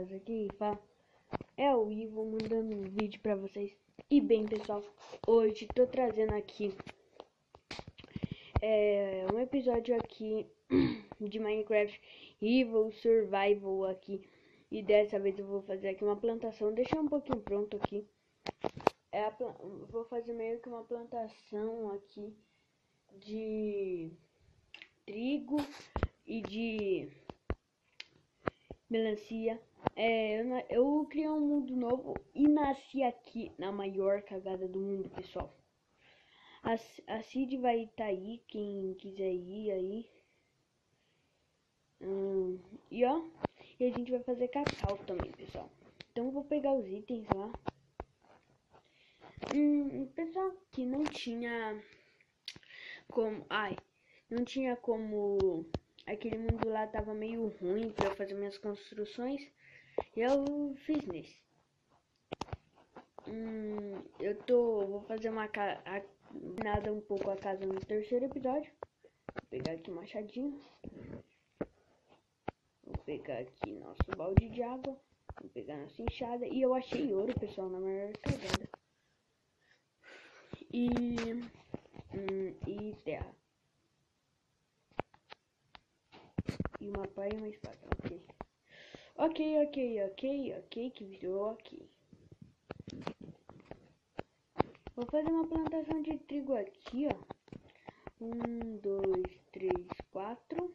rapaziada, aqui fala é o Ivo mandando um vídeo pra vocês. E bem, pessoal, hoje tô trazendo aqui um episódio aqui de Minecraft Evil Survival aqui. E dessa vez eu vou fazer aqui uma plantação, deixar um pouquinho pronto aqui. Vou fazer meio que uma plantação aqui de trigo e de melancia. Eu criei um mundo novo e nasci aqui na maior cagada do mundo, pessoal. A Cid vai estar aí, quem quiser ir aí. E ó, e a gente vai fazer cacau também, pessoal. Então eu vou pegar os itens lá. Pessoal, que não tinha como... não tinha como... Aquele mundo lá tava meio ruim pra eu fazer minhas construções. E eu fiz nesse. Vou fazer nada um pouco a casa no terceiro episódio. Vou pegar aqui o machadinho. Vou pegar aqui nosso balde de água. Vou pegar nossa enxada. E eu achei ouro, pessoal, na maior cagada. E terra. E uma pá e uma espada. Ok, que virou ok. Vou fazer uma plantação de trigo aqui, ó. 1, 2, 3, 4.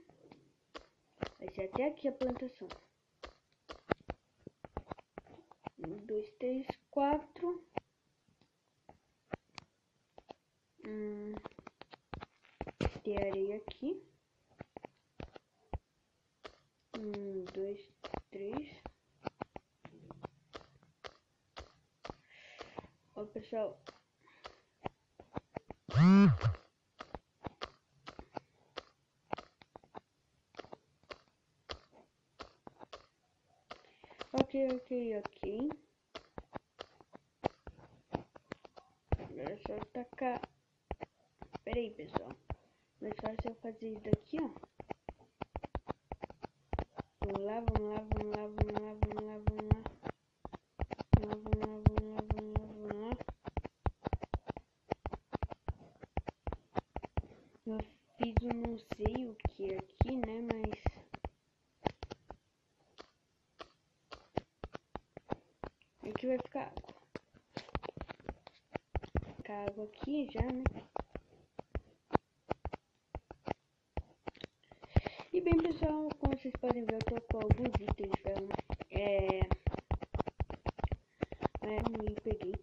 Vai ser até aqui a plantação. 1, 2, 3, 4. Tem areia aqui. 1, 2, 3. Ó, pessoal. Ok. Agora é só tacar. Pera aí, pessoal. Mais fácil eu fazer isso daqui, ó. Vamos lá. Eu fiz não sei o que aqui, né, mas... Aqui vai ficar água. Ficar água aqui já, né? E bem, pessoal, como vocês podem ver, eu tô com alguns itens pra me peguei.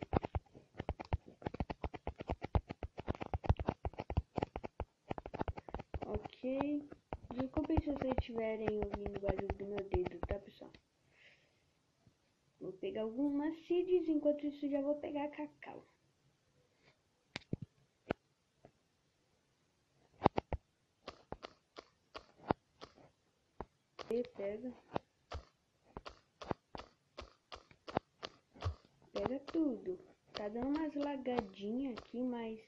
Ok. Desculpem se vocês estiverem ouvindo o barulho do meu dedo, tá, pessoal? Vou pegar algumas seeds, enquanto isso já vou pegar cacau. Pega tudo. Tá dando umas lagadinhas aqui, mas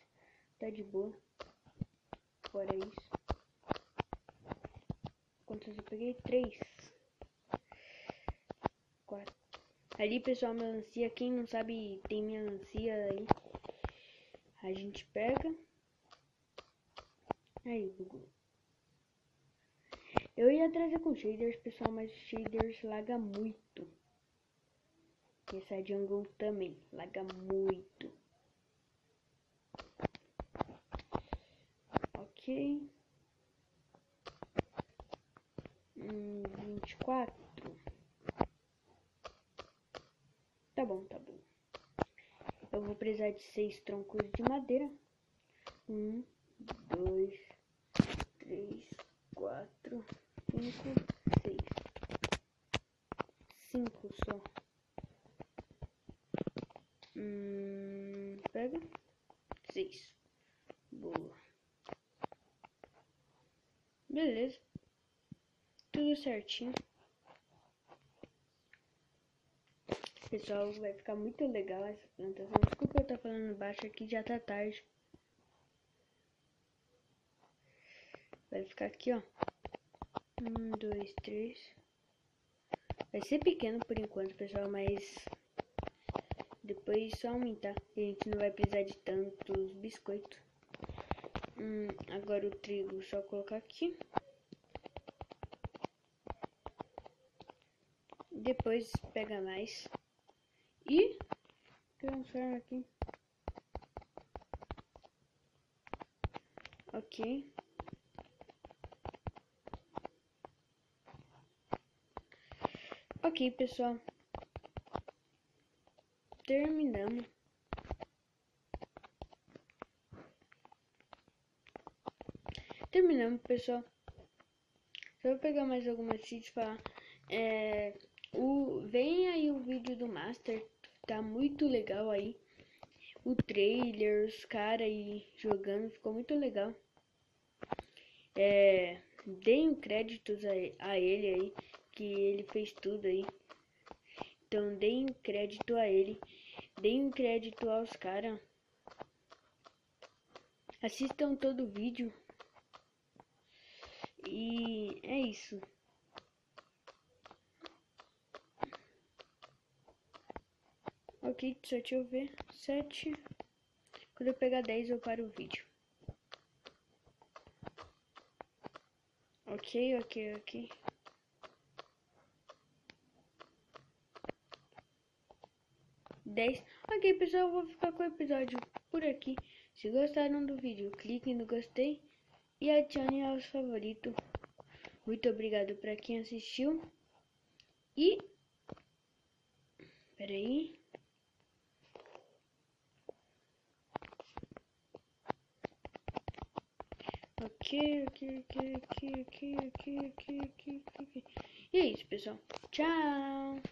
tá de boa. Fora isso. Quantos eu peguei? 3. 4. Ali, pessoal, melancia. Quem não sabe, tem melancia aí. A gente pega. Aí, bugou. Eu ia trazer com shaders, pessoal, mas shaders laga muito. E essa jungle também laga muito. Ok. 24. Tá bom. Eu vou precisar de 6 troncos de madeira. 1, 2, 3, 4, 5, 6. 5 só. Pega. 6. Boa. Beleza. Tudo certinho. Pessoal, vai ficar muito legal essa plantação. Desculpa eu estar falando baixo aqui, já tá tarde. Vai ficar aqui, ó. 1, 2, 3. Vai ser pequeno por enquanto, pessoal, mas depois só aumentar. A gente não vai precisar de tantos biscoitos. Agora o trigo, só colocar aqui. Depois pega mais. E transforma aqui. Ok. Ok, pessoal. Terminamos. Terminamos, pessoal. Só vou pegar mais algumas seeds e falar. Vem aí o vídeo do Master. Tá muito legal aí. O trailer, os caras aí jogando. Ficou muito legal. Deem créditos a ele aí. Que ele fez tudo aí. Então deem crédito a ele. Deem crédito aos caras. Assistam todo o vídeo. E é isso. Ok, só deixa eu ver. 7. Quando eu pegar 10 eu paro o vídeo. Ok. Ok, pessoal, eu vou ficar com o episódio por aqui. Se gostaram do vídeo, cliquem no gostei e adicione aos favoritos. Muito obrigado para quem assistiu. E... peraí. Ok. E é isso, pessoal. Tchau!